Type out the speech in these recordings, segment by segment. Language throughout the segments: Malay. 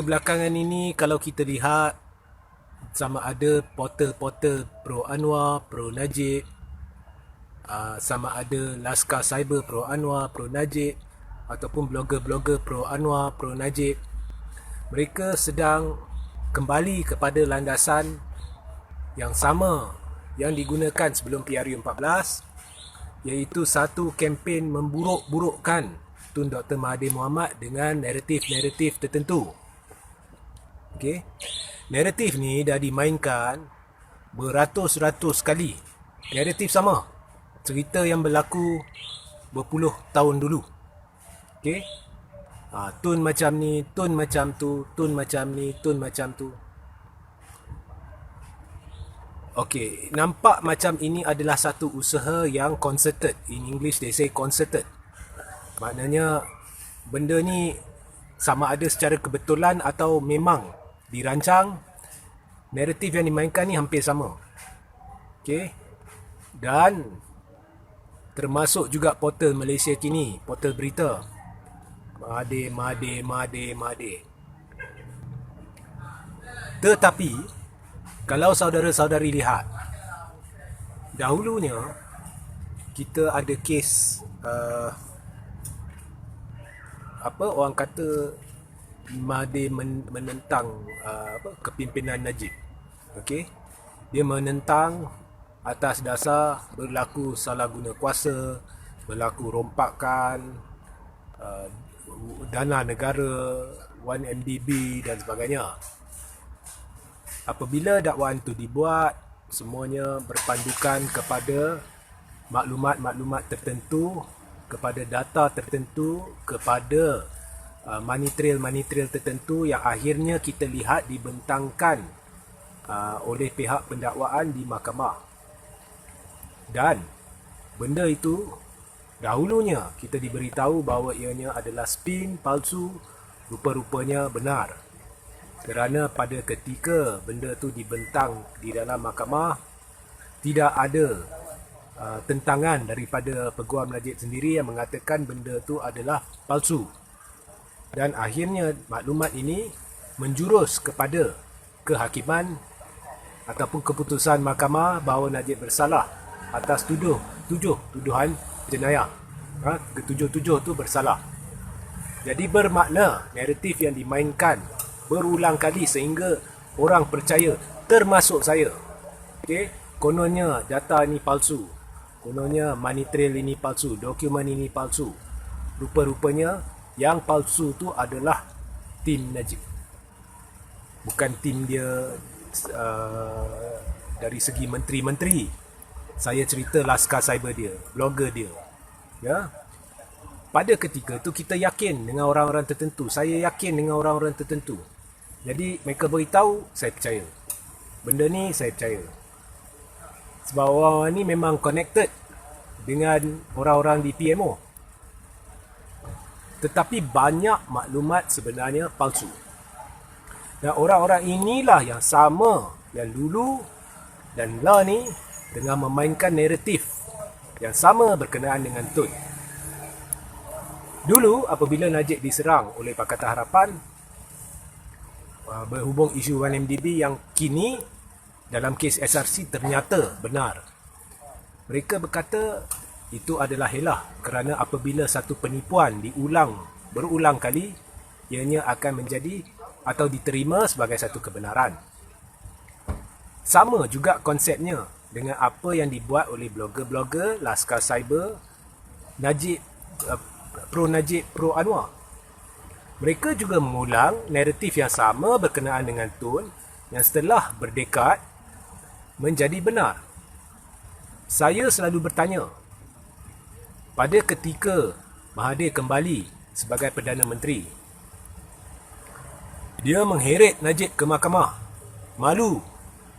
belakangan ini kalau kita lihat sama ada portal-portal pro Anwar, pro Najib, sama ada Laskar Cyber pro Anwar, pro Najib, ataupun blogger-blogger pro Anwar, pro Najib, mereka sedang kembali kepada landasan yang sama yang digunakan sebelum PRU14, iaitu satu kempen memburuk-burukkan Tun Dr. Mahathir Mohamad dengan naratif-naratif tertentu. Okey. Naratif ni dah dimainkan beratus-ratus kali. Naratif sama. Cerita yang berlaku berpuluh tahun dulu. Okey. Tun macam ni, tun macam tu, tun macam ni, tun macam tu. Okey, nampak macam ini adalah satu usaha yang concerted. In English they say concerted. Maknanya benda ni sama ada secara kebetulan atau memang dirancang. Naratif yang dimainkan ni hampir sama. Okey. Dan termasuk juga portal Malaysia Kini, portal berita. Mahathir. Tetapi kalau saudara-saudari lihat, dahulunya kita ada kes orang kata Mahathir menentang kepimpinan Najib. Okey. Dia menentang atas dasar berlaku salah guna kuasa, berlaku rompakan dana negara, 1MDB dan sebagainya. Apabila dakwaan itu dibuat, semuanya berpandukan kepada maklumat-maklumat tertentu, kepada data tertentu, kepada money trail tertentu yang akhirnya kita lihat dibentangkan oleh pihak pendakwaan di mahkamah. Dan benda itu dahulunya kita diberitahu bahawa ianya adalah spin palsu, rupa-rupanya benar. Kerana pada ketika benda tu dibentang di dalam mahkamah, tidak ada tentangan daripada Peguam Najib sendiri yang mengatakan benda tu adalah palsu. Dan akhirnya maklumat ini menjurus kepada kehakiman ataupun keputusan mahkamah bahawa Najib bersalah atas tuduhan jenayah. Ketujuh-tujuh tu bersalah. Jadi bermakna naratif yang dimainkan berulang kali sehingga orang percaya, termasuk saya. Okey, kononnya data ini palsu. Kononnya money trail ini palsu, dokumen ini palsu. Rupa-rupanya yang palsu tu adalah tim Najib. Bukan tim dia dari segi menteri-menteri. Saya cerita Laskar Cyber dia, blogger dia. Ya. Pada ketika tu kita yakin dengan orang-orang tertentu. Saya yakin dengan orang-orang tertentu. Jadi mereka beritahu, saya percaya. Benda ni saya percaya. Sebab orang ni memang connected dengan orang-orang di PMO. Tetapi banyak maklumat sebenarnya palsu. Dan orang-orang inilah yang sama, yang dulu dan lah ni dengan memainkan naratif yang sama berkenaan dengan Tun. Dulu apabila Najib diserang oleh Pakatan Harapan berhubung isu 1MDB yang kini dalam kes SRC ternyata benar. Mereka berkata itu adalah helah kerana apabila satu penipuan berulang kali, ianya akan menjadi atau diterima sebagai satu kebenaran. Sama juga konsepnya dengan apa yang dibuat oleh blogger-blogger Laskar Cyber, Najib, pro Najib, pro Anwar. Mereka juga mengulang naratif yang sama berkenaan dengan Tun yang setelah berdekad menjadi benar. Saya selalu bertanya, pada ketika Mahathir kembali sebagai Perdana Menteri, dia mengheret Najib ke mahkamah. Malu.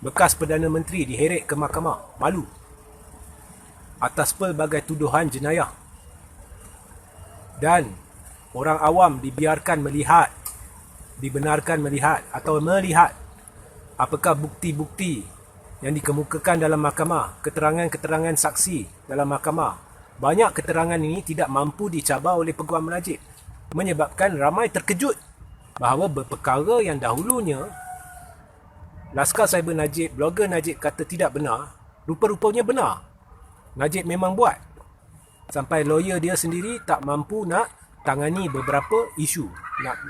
Bekas Perdana Menteri diheret ke mahkamah. Malu. Atas pelbagai tuduhan jenayah. Dan orang awam dibiarkan melihat, dibenarkan melihat atau melihat apakah bukti-bukti yang dikemukakan dalam mahkamah, keterangan-keterangan saksi dalam mahkamah. Banyak keterangan ini tidak mampu dicabar oleh Peguam Najib, menyebabkan ramai terkejut bahawa perkara yang dahulunya Laskar Cyber Najib, blogger Najib kata tidak benar, rupa-rupanya benar. Najib memang buat. Sampai lawyer dia sendiri tak mampu nak tangani beberapa isu,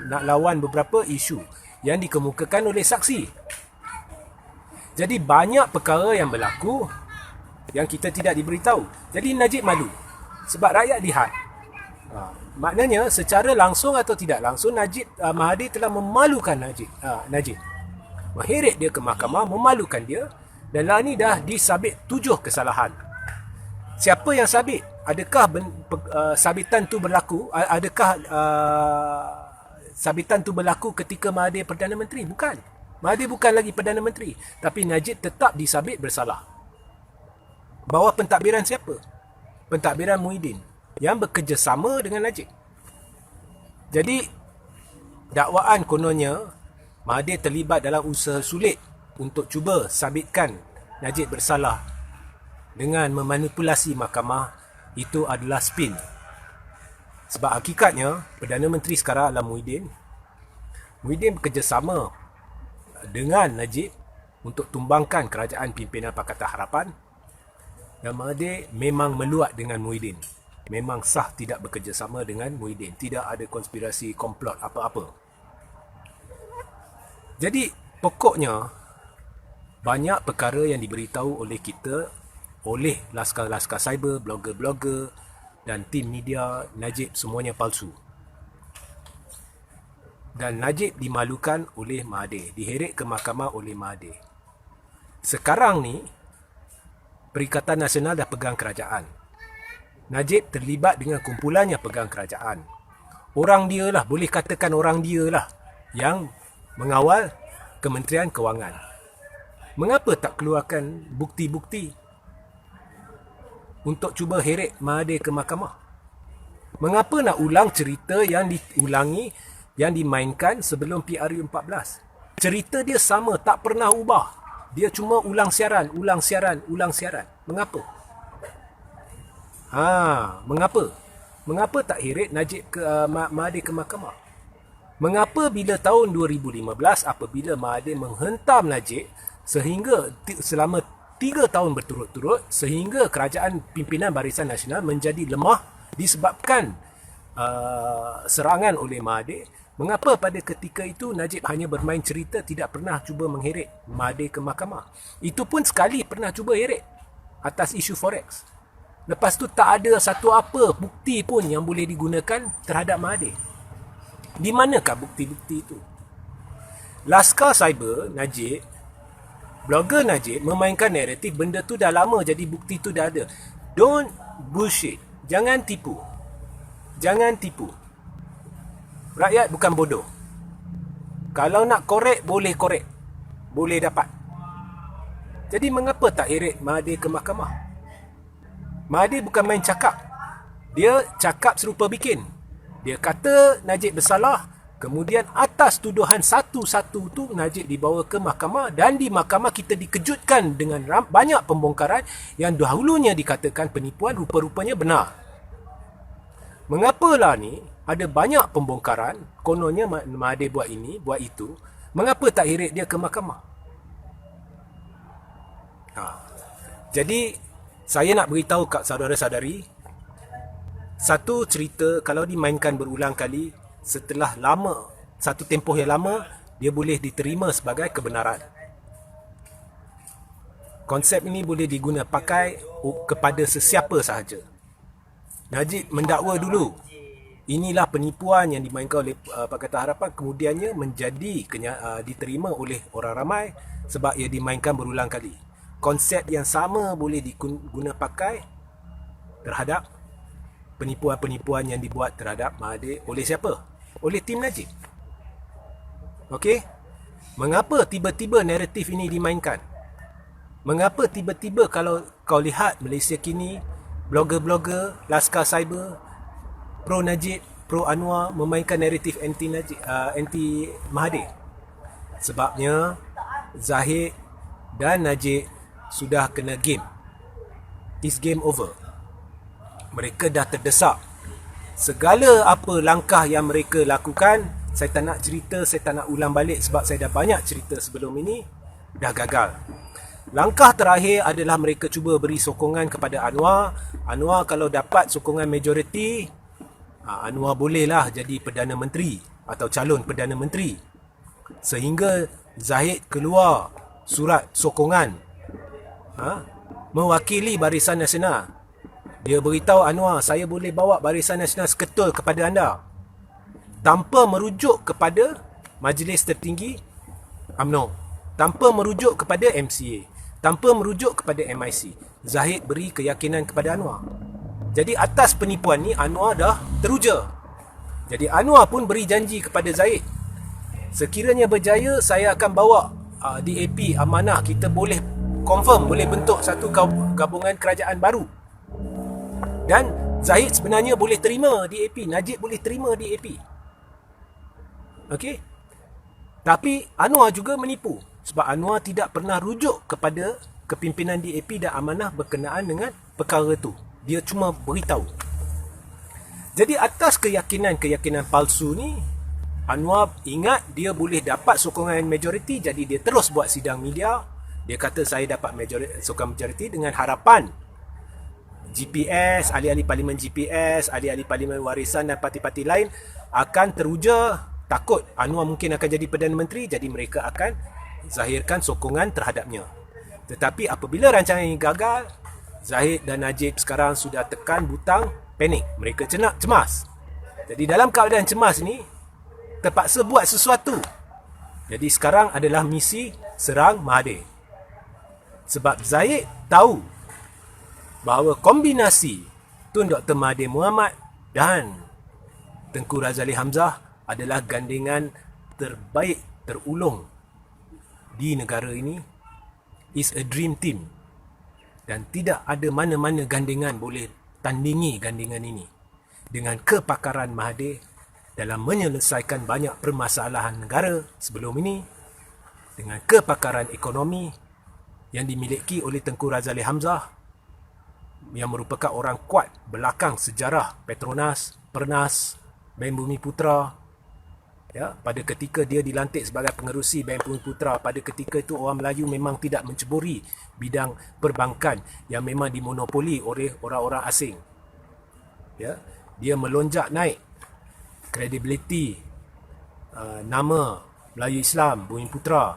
nak lawan beberapa isu yang dikemukakan oleh saksi. Jadi banyak perkara yang berlaku yang kita tidak diberitahu. Jadi Najib malu sebab rakyat lihat. Maknanya secara langsung atau tidak langsung Mahathir telah memalukan Najib. Mengheret dia ke mahkamah, memalukan dia, dan lah ni dah disabit 7 kesalahan. Siapa yang sabit? Adakah sabitan tu berlaku? Adakah sabitan tu berlaku ketika Mahathir Perdana Menteri? Bukan. Mahathir bukan lagi Perdana Menteri, tapi Najib tetap disabit bersalah. Bawah pentadbiran siapa? Pentadbiran Muhyiddin yang bekerjasama dengan Najib. Jadi dakwaan kononnya Mahathir terlibat dalam usaha sulit untuk cuba sabitkan Najib bersalah dengan memanipulasi mahkamah. Itu adalah spin. Sebab hakikatnya Perdana Menteri sekarang adalah Muhyiddin. Muhyiddin bekerjasama dengan Najib untuk tumbangkan kerajaan pimpinan Pakatan Harapan, dan Mahathir memang meluat dengan Muhyiddin. Memang sah tidak bekerjasama dengan Muhyiddin. Tidak ada konspirasi, komplot apa-apa. Jadi pokoknya banyak perkara yang diberitahu oleh kita, oleh laskar-laskar cyber, blogger-blogger dan tim media Najib semuanya palsu. Dan Najib dimalukan oleh Mahathir, diheret ke mahkamah oleh Mahathir. Sekarang ni Perikatan Nasional dah pegang kerajaan. Najib terlibat dengan kumpulan yang pegang kerajaan. Orang dia lah, boleh katakan orang dia lah yang mengawal Kementerian Kewangan. Mengapa tak keluarkan bukti-bukti untuk cuba heret Mahathir ke mahkamah? Mengapa nak ulang cerita yang diulangi, yang dimainkan sebelum PRU14? Cerita dia sama, tak pernah ubah. Dia cuma ulang siaran. Mengapa? Mengapa? Mengapa tak heret Najib ke Mahathir ke mahkamah? Mengapa bila tahun 2015 apabila Mahathir menghentam Najib sehingga selama 3 tahun berturut-turut, sehingga kerajaan pimpinan Barisan Nasional menjadi lemah disebabkan serangan oleh Mahathir, mengapa pada ketika itu Najib hanya bermain cerita, tidak pernah cuba mengheret Mahathir ke mahkamah? Itu pun sekali pernah cuba heret atas isu forex. Lepas tu tak ada satu apa bukti pun yang boleh digunakan terhadap Mahathir. Di manakah bukti-bukti itu? Laskar Cyber Najib, blogger Najib memainkan naratif benda tu dah lama, jadi bukti tu dah ada. Don't bullshit. Jangan tipu. Rakyat bukan bodoh. Kalau nak korek, boleh korek. Boleh dapat. Jadi mengapa tak heret Mahathir ke mahkamah? Mahathir bukan main cakap. Dia cakap serupa bikin. Dia kata Najib bersalah. Kemudian atas tuduhan satu-satu tu Najib dibawa ke mahkamah, dan di mahkamah kita dikejutkan dengan banyak pembongkaran yang dahulunya dikatakan penipuan, rupa-rupanya benar. Mengapalah ni ada banyak pembongkaran, kononnya Mahathir buat ini, buat itu. Mengapa tak heret dia ke mahkamah? Jadi saya nak beritahu kat saudara-saudari, satu cerita kalau dimainkan berulang kali, setelah lama, satu tempoh yang lama, dia boleh diterima sebagai kebenaran. Konsep ini boleh diguna pakai kepada sesiapa sahaja. Najib mendakwa dulu, inilah penipuan yang dimainkan oleh Pakatan Harapan, kemudiannya menjadi diterima oleh orang ramai sebab ia dimainkan berulang kali. Konsep yang sama boleh diguna pakai terhadap penipuan-penipuan yang dibuat terhadap Mahathir oleh siapa? Oleh tim Najib. Okey? Mengapa tiba-tiba naratif ini dimainkan? Mengapa tiba-tiba kalau kau lihat Malaysia kini, blogger-blogger, laskar cyber, pro Najib, pro Anwar memainkan naratif anti Mahathir? Sebabnya Zahid dan Najib sudah kena game. It's game over. Mereka dah terdesak. Segala apa langkah yang mereka lakukan Saya tak nak cerita, saya tak nak ulang balik sebab saya dah banyak cerita sebelum ini, dah gagal. Langkah terakhir adalah mereka cuba beri sokongan kepada Anwar. Anwar kalau dapat sokongan majoriti, Anwar bolehlah jadi Perdana Menteri atau calon Perdana Menteri. Sehingga Zahid keluar surat sokongan mewakili Barisan Nasional. Dia beritahu Anwar, saya boleh bawa Barisan Nasional seketul kepada anda tanpa merujuk kepada Majlis Tertinggi UMNO, tanpa merujuk kepada MCA, tanpa merujuk kepada MIC. Zahid beri keyakinan kepada Anwar. Jadi atas penipuan ni Anwar dah teruja. Jadi Anwar pun beri janji kepada Zahid, sekiranya berjaya saya akan bawa DAP amanah, kita boleh confirm, boleh bentuk satu gabungan kerajaan baru. Dan Zahid sebenarnya boleh terima DAP, Najib boleh terima DAP. Okey. Tapi Anwar juga menipu sebab Anwar tidak pernah rujuk kepada kepimpinan DAP dan amanah berkenaan dengan perkara tu. Dia cuma beritahu. Jadi atas keyakinan palsu ni, Anwar ingat dia boleh dapat sokongan majoriti, jadi dia terus buat sidang media. Dia kata saya dapat sokongan majoriti dengan harapan GPS, ahli-ahli parlimen GPS, ahli-ahli parlimen warisan dan parti-parti lain akan teruja, takut Anwar mungkin akan jadi Perdana Menteri, jadi mereka akan zahirkan sokongan terhadapnya. Tetapi apabila rancangan ini gagal, Zahid dan Najib sekarang sudah tekan butang panik. Mereka cemas. Jadi dalam keadaan cemas ni, terpaksa buat sesuatu. Jadi sekarang adalah misi serang Mahathir. Sebab Zahid tahu bahawa kombinasi Tun Dr. Mahathir Mohamad dan Tengku Razali Hamzah adalah gandingan terbaik terulung di negara ini. Is a dream team. Dan tidak ada mana-mana gandingan boleh tandingi gandingan ini. Dengan kepakaran Mahathir dalam menyelesaikan banyak permasalahan negara sebelum ini, dengan kepakaran ekonomi yang dimiliki oleh Tengku Razali Hamzah, yang merupakan orang kuat belakang sejarah Petronas, Pernas, Bank Bumiputera. Ya, pada ketika dia dilantik sebagai pengerusi Bank Bumiputera, pada ketika itu orang Melayu memang tidak menceburi bidang perbankan yang memang dimonopoli oleh orang-orang asing. Ya, dia melonjak naik kredibiliti nama Melayu Islam Bumiputera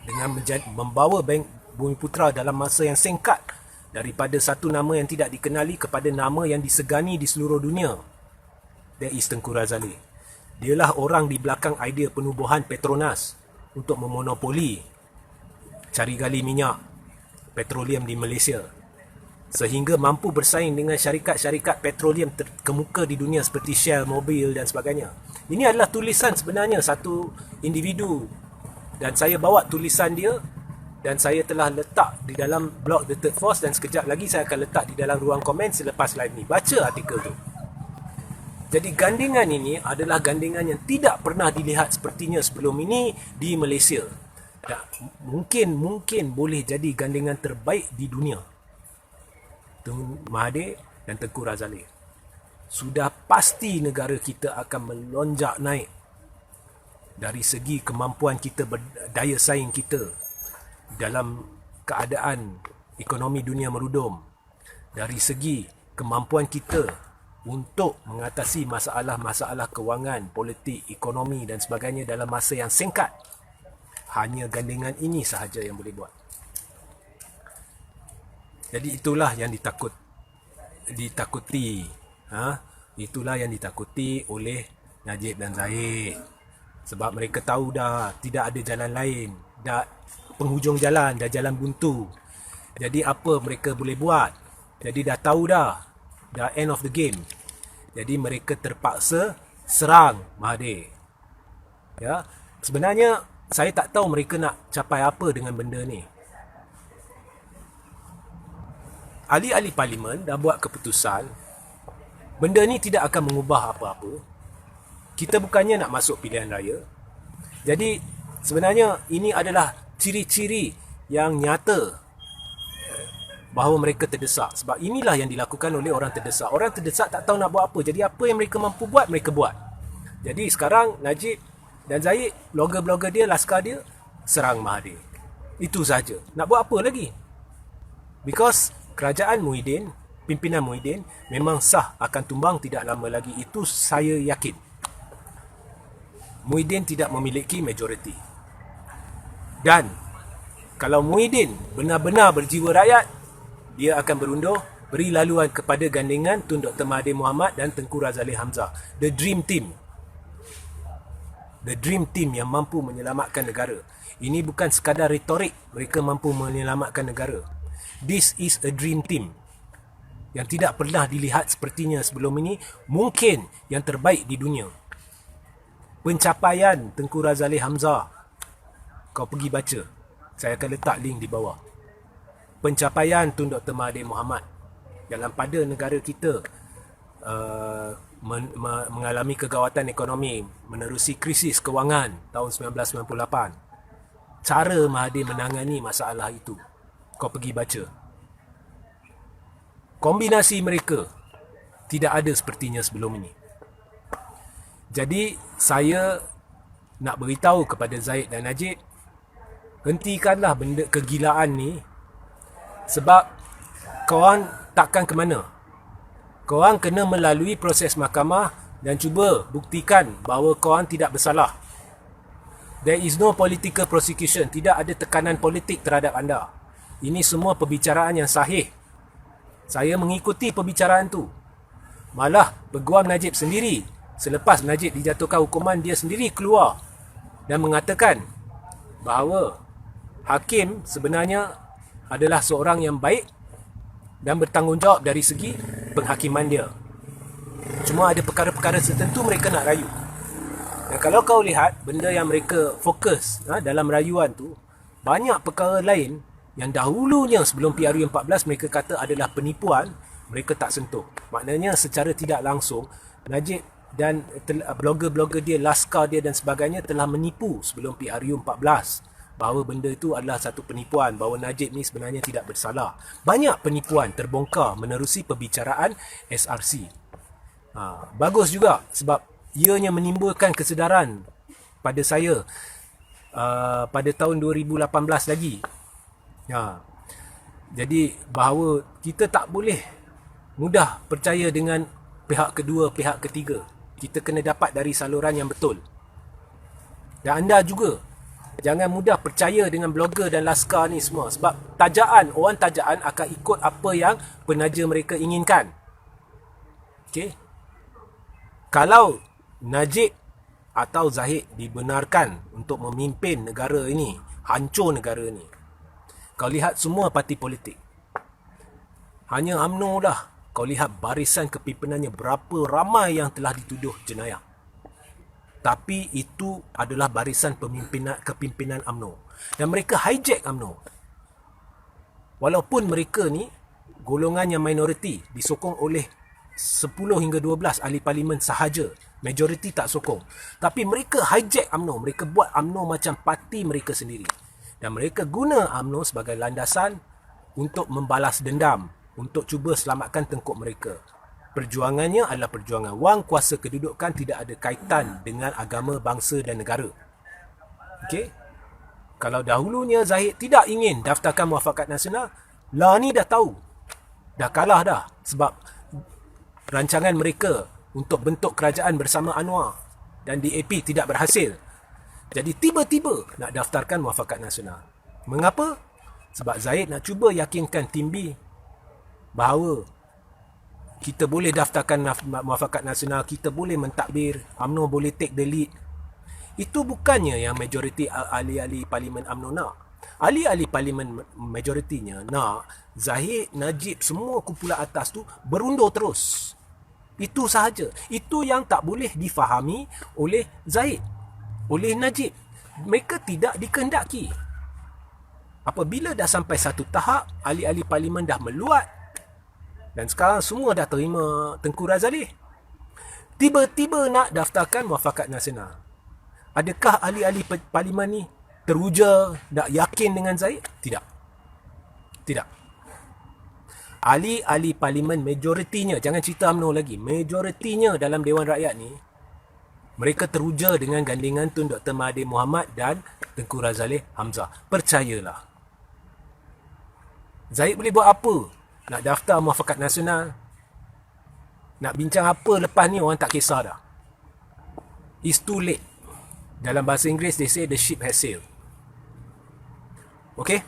dengan membawa Bank Bumiputera dalam masa yang singkat daripada satu nama yang tidak dikenali kepada nama yang disegani di seluruh dunia. That is Tengku Razali. Dialah orang di belakang idea penubuhan Petronas untuk memonopoli cari gali minyak petroleum di Malaysia, sehingga mampu bersaing dengan syarikat-syarikat petroleum terkemuka di dunia seperti Shell, Mobil dan sebagainya. Ini adalah tulisan sebenarnya satu individu, dan saya bawa tulisan dia dan saya telah letak di dalam blog The Third Force, dan sekejap lagi saya akan letak di dalam ruang komen selepas live ni. Baca artikel tu. Jadi gandingan ini adalah gandingan yang tidak pernah dilihat sepertinya sebelum ini di Malaysia. Dan mungkin boleh jadi gandingan terbaik di dunia. Tun Mahathir dan Tengku Razali. Sudah pasti negara kita akan melonjak naik dari segi kemampuan kita, daya saing kita dalam keadaan ekonomi dunia merudum, dari segi kemampuan kita untuk mengatasi masalah-masalah kewangan, politik, ekonomi dan sebagainya dalam masa yang singkat. Hanya gandingan ini sahaja yang boleh buat. Jadi itulah yang ditakuti. Itulah yang ditakuti oleh Najib dan Zahid. Sebab mereka tahu dah tidak ada jalan lain. Dah penghujung jalan, dah jalan buntu. Jadi apa mereka boleh buat? Jadi dah tahu dah end of the game. Jadi mereka terpaksa serang Mahathir. Ya, sebenarnya saya tak tahu mereka nak capai apa dengan benda ni. Ahli-ahli parlimen dah buat keputusan, benda ni tidak akan mengubah apa-apa. Kita bukannya nak masuk pilihan raya. Jadi sebenarnya ini adalah ciri-ciri yang nyata bahawa mereka terdesak. Sebab inilah yang dilakukan oleh orang terdesak. Orang terdesak tak tahu nak buat apa. Jadi apa yang mereka mampu buat, mereka buat. Jadi sekarang Najib dan Zahid, blogger-blogger dia, laskar dia, serang Mahathir. Itu saja. Nak buat apa lagi? Because kerajaan Muhyiddin, pimpinan Muhyiddin memang sah akan tumbang tidak lama lagi. Itu saya yakin. Muhyiddin tidak memiliki majoriti. Dan kalau Muhyiddin benar-benar berjiwa rakyat, dia akan berundur, beri laluan kepada gandengan Tun Dr. Mahathir Mohamad dan Tengku Razaleigh Hamzah. The Dream Team. The Dream Team yang mampu menyelamatkan negara. Ini bukan sekadar retorik, mereka mampu menyelamatkan negara. This is a dream team yang tidak pernah dilihat sepertinya sebelum ini, mungkin yang terbaik di dunia. Pencapaian Tengku Razaleigh Hamzah, kau pergi baca, saya akan letak link di bawah. Pencapaian Tun Dr. Mahathir Mohamad dalam pada negara kita mengalami kegawatan ekonomi, menerusi krisis kewangan tahun 1998. Cara Mahathir menangani masalah itu, kau pergi baca. Kombinasi mereka tidak ada sepertinya sebelum ini. Jadi saya nak beritahu kepada Zahid dan Najib, hentikanlah benda kegilaan ni, sebab korang takkan ke mana. Korang kena melalui proses mahkamah dan cuba buktikan bahawa korang tidak bersalah. There is no political prosecution. Tidak ada tekanan politik terhadap anda. Ini semua perbicaraan yang sahih. Saya mengikuti perbicaraan tu. Malah Peguam Najib sendiri, selepas Najib dijatuhkan hukuman, dia sendiri keluar dan mengatakan bahawa hakim sebenarnya adalah seorang yang baik dan bertanggungjawab dari segi penghakiman dia. Cuma ada perkara-perkara tertentu mereka nak rayu. Dan kalau kau lihat benda yang mereka fokus dalam rayuan tu, banyak perkara lain yang dahulunya sebelum PRU 14 mereka kata adalah penipuan, mereka tak sentuh. Maknanya secara tidak langsung Najib dan blogger-blogger dia, laskar dia dan sebagainya telah menipu sebelum PRU 14 bahawa benda itu adalah satu penipuan, bahawa Najib ni sebenarnya tidak bersalah. Banyak penipuan terbongkar menerusi perbicaraan SRC. Bagus juga sebab ianya menimbulkan kesedaran pada saya pada tahun 2018 lagi. Jadi bahawa kita tak boleh mudah percaya dengan pihak kedua, pihak ketiga. Kita kena dapat dari saluran yang betul. Dan anda juga jangan mudah percaya dengan blogger dan laskar ni semua, sebab orang tajaan akan ikut apa yang penaja mereka inginkan. Okey. Kalau Najib atau Zahid dibenarkan untuk memimpin negara ini, hancur negara ini, kau lihat semua parti politik. Hanya UMNO lah, kau lihat barisan kepimpinannya berapa ramai yang telah dituduh jenayah. Tapi itu adalah barisan kepimpinan UMNO. Dan mereka hijack UMNO. Walaupun mereka ni golongan yang minoriti, disokong oleh 10 hingga 12 ahli parlimen sahaja. Majoriti tak sokong. Tapi mereka hijack UMNO. Mereka buat UMNO macam parti mereka sendiri. Dan mereka guna UMNO sebagai landasan untuk membalas dendam, untuk cuba selamatkan tengkuk mereka. Perjuangannya adalah perjuangan wang kuasa kedudukan, tidak ada kaitan dengan agama, bangsa dan negara. Okey? Kalau dahulunya Zahid tidak ingin daftarkan Muafakat Nasional, lah ni dah tahu. Dah kalah dah. Sebab rancangan mereka untuk bentuk kerajaan bersama Anwar dan DAP tidak berhasil. Jadi tiba-tiba nak daftarkan Muafakat Nasional. Mengapa? Sebab Zahid nak cuba yakinkan Tim B bahawa kita boleh daftarkan Muafakat Nasional, kita boleh mentadbir, UMNO boleh take the lead. Itu bukannya yang majoriti ahli-ahli parlimen UMNO nak. Ahli-ahli parlimen majoritinya nak Zahid, Najib, semua kumpulan atas tu berundur terus. Itu sahaja. Itu yang tak boleh difahami oleh Zahid, oleh Najib. Mereka tidak dikehendaki. Apabila dah sampai satu tahap, ahli-ahli parlimen dah meluat dan sekarang semua dah terima Tengku Razaleigh, tiba-tiba nak daftarkan Muafakat Nasional. Adakah ahli-ahli parlimen ni teruja, nak yakin dengan Zahid? Tidak. Tidak. Ahli-ahli parlimen majoritinya, jangan cerita UMNO lagi, majoritinya dalam Dewan Rakyat ni Mereka teruja dengan gandingan Tun Dr. Mahathir Mohamad dan Tengku Razaleigh Hamzah. Percayalah. Zahid boleh buat apa? Nak daftar Muafakat Nasional? Nak bincang apa lepas ni orang tak kisah dah. It's too late. Dalam bahasa Inggeris, they say the ship has sailed. Okay?